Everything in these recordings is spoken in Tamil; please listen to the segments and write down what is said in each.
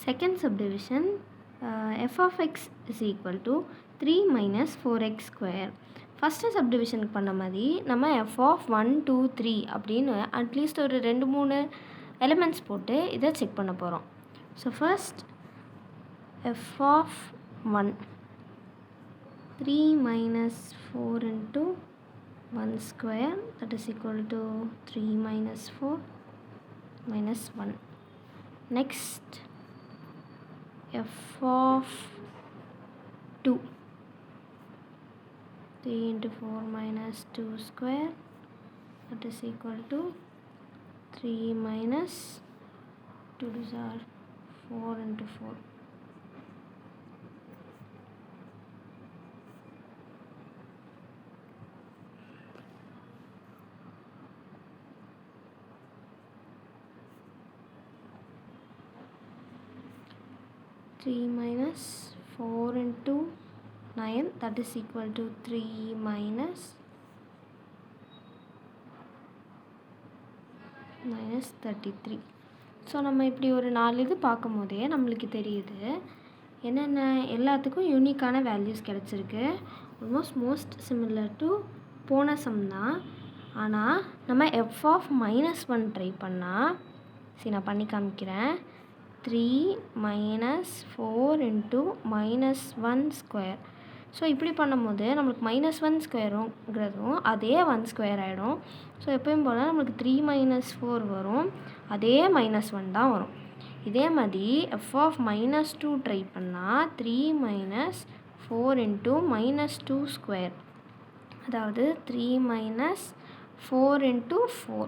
Second subdivision, f of x is equal to 3 minus 4x square. First சப்டிவிஷனுக்கு பண்ண மாதிரி நம்ம f of 1 2 3 அப்படின்னு அட்லீஸ்ட் ஒரு 2-3 எலிமெண்ட்ஸ் போட்டு இதை செக் பண்ண போகிறோம். So first f of 1 3 minus 4 into 1 square, that is equal to 3 minus 4 minus 1. Next f of 2 3 into 4 minus 2 square, that is equal to 3 minus 2 are 4 into 4. Three minus 4 into 9, that is equal to 3 minus 33. So நம்ம இப்படி ஒரு 4 இது பார்க்கும் போதே நம்மளுக்கு தெரியுது என்னென்ன எல்லாத்துக்கும் யூனிக்கான வேல்யூஸ் கிடச்சிருக்கு. மோஸ்ட் சிமிலர் டு போன சம் தான். ஆனால் நம்ம f of -1 ட்ரை பண்ணால், சரி நான் பண்ணி காமிக்கிறேன். 3 minus 4 into -1 square. ஸோ இப்படி பண்ணும்போது நம்மளுக்கு -1 ஸ்கொயருங்கிறதும் அதே 1 ஸ்கொயர் ஆகிடும். ஸோ எப்பயும் போல் நம்மளுக்கு 3 minus 4 வரும், அதே -1 தான் வரும். இதே மாதிரி f of -2 ட்ரை பண்ணால் 3 minus 4 into -2 ஸ்கொயர், அதாவது 3 minus 4 into 4,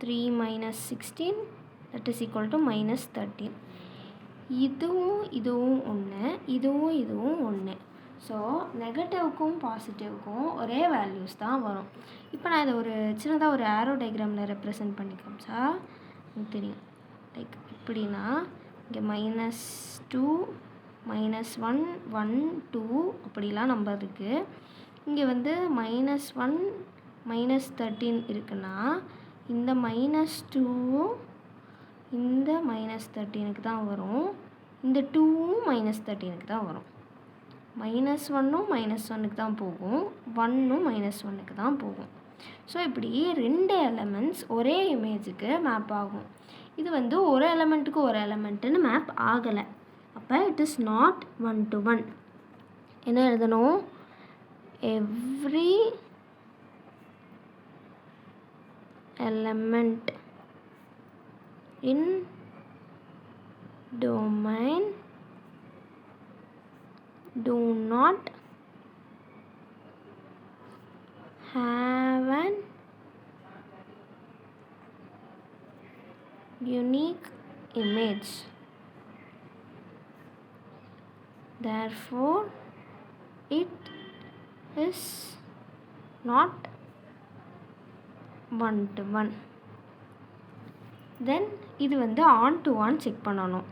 3 minus 16, that is equal to -13. இதுவும் ஒன்று, இதுவும் ஒன்று. ஸோ நெகட்டிவ்க்கும் பாசிட்டிவ்க்கும் ஒரே வேல்யூஸ் தான் வரும். இப்போ நான் இதை ஒரு சின்னதாக ஒரு ஆரோ டயக்ராமில் ரெப்ரசன்ட் பண்ணி காமிச்சா எனக்கு தெரியும். லைக் இப்படின்னா இங்கே -2 -1 1 2 அப்படிலாம் நம்பர் இருக்குது. இங்கே வந்து -1 -13 இருக்குன்னா இந்த -2வும் இந்த -13க்கு தான் வரும், இந்த 2வும் -13க்கு தான் வரும். -1ம் -1க்கு தான் போகும், 1ம் -1க்கு தான் போகும். ஸோ இப்படி 2 எலமெண்ட்ஸ் ஒரே இமேஜுக்கு மேப் ஆகும். இது வந்து ஒரு எலமெண்ட்டுக்கு ஒரு எலமெண்ட்டுன்னு மேப் ஆகலை. அப்போ இட் இஸ் நாட் 1-to-1. என்ன எழுதணும்? Every element in domain do not have an unique image, therefore it is not 1-to-1. தென் இது வந்து ஆன் டு ஆன் செக் பண்ணணும்.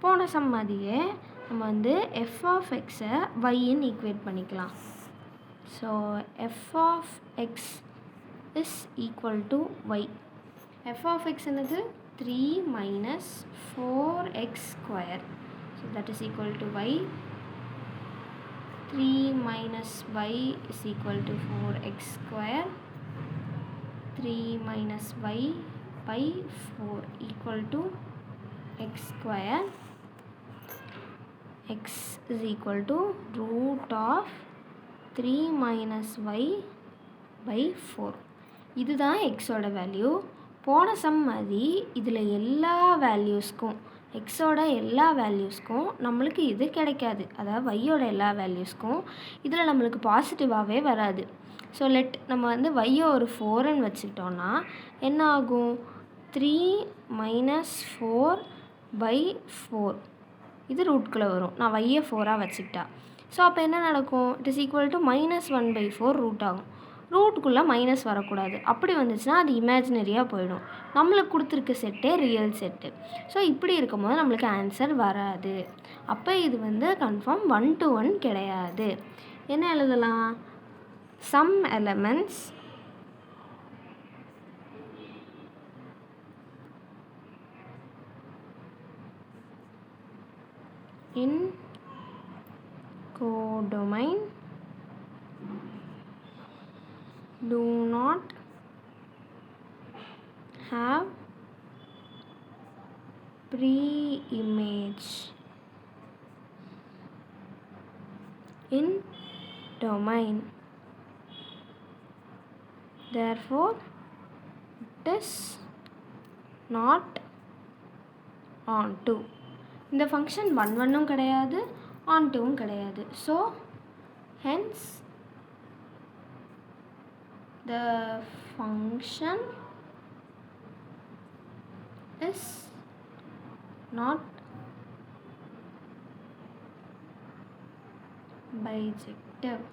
போன சம் மாதிரியே நம்ம வந்து f of x-ஐ y-ன்னு ஈக்குவேட் பண்ணிக்கலாம். So f of x is equal to y. f of x என்னது? 3 minus 4x square. So that is equal to y. 3 minus y is equal to 4x square. 3 minus y by 4 equal to x square. X is equal to root of 3 minus y by 4. இதுதான் xோட வேல்யூ. போன சம் மாதிரி இதில் எல்லா வேல்யூஸ்க்கும், எக்ஸோட எல்லா வேல்யூஸ்க்கும் நம்மளுக்கு இது கிடைக்காது. அதாவது y-யோட எல்லா வேல்யூஸ்க்கும் இதில் நம்மளுக்கு பாசிட்டிவாகவே வராது. ஸோ நம்ம வந்து y-யை ஒரு 4ன்னு வச்சுக்கிட்டோன்னா என்ன ஆகும்? 3 minus 4 by 4 இது ரூட்குள்ளே வரும். நான் y-யை 4ஆக வச்சுக்கிட்டா. ஸோ அப்போ என்ன நடக்கும்? It is equal to -1/4 root ஆகும். ரூட்டுக்குள்ளே மைனஸ் வரக்கூடாது. அப்படி வந்துச்சுன்னா அது இமேஜினரியாக போயிடும். நம்மளுக்கு கொடுத்துருக்க செட்டே ரியல் செட்டு. ஸோ இப்படி இருக்கும்போது நம்மளுக்கு ஆன்சர் வராது. அப்போ இது வந்து கன்ஃபார்ம் 1-to-1 கிடையாது. என்ன எழுதலாம்? Some elements in codomain do not have pre-image in domain, therefore it is not onto. இந்த ஃபங்க்ஷன் 1 கிடையாது, ontoவும் கிடையாது. So hence the function is not bijective.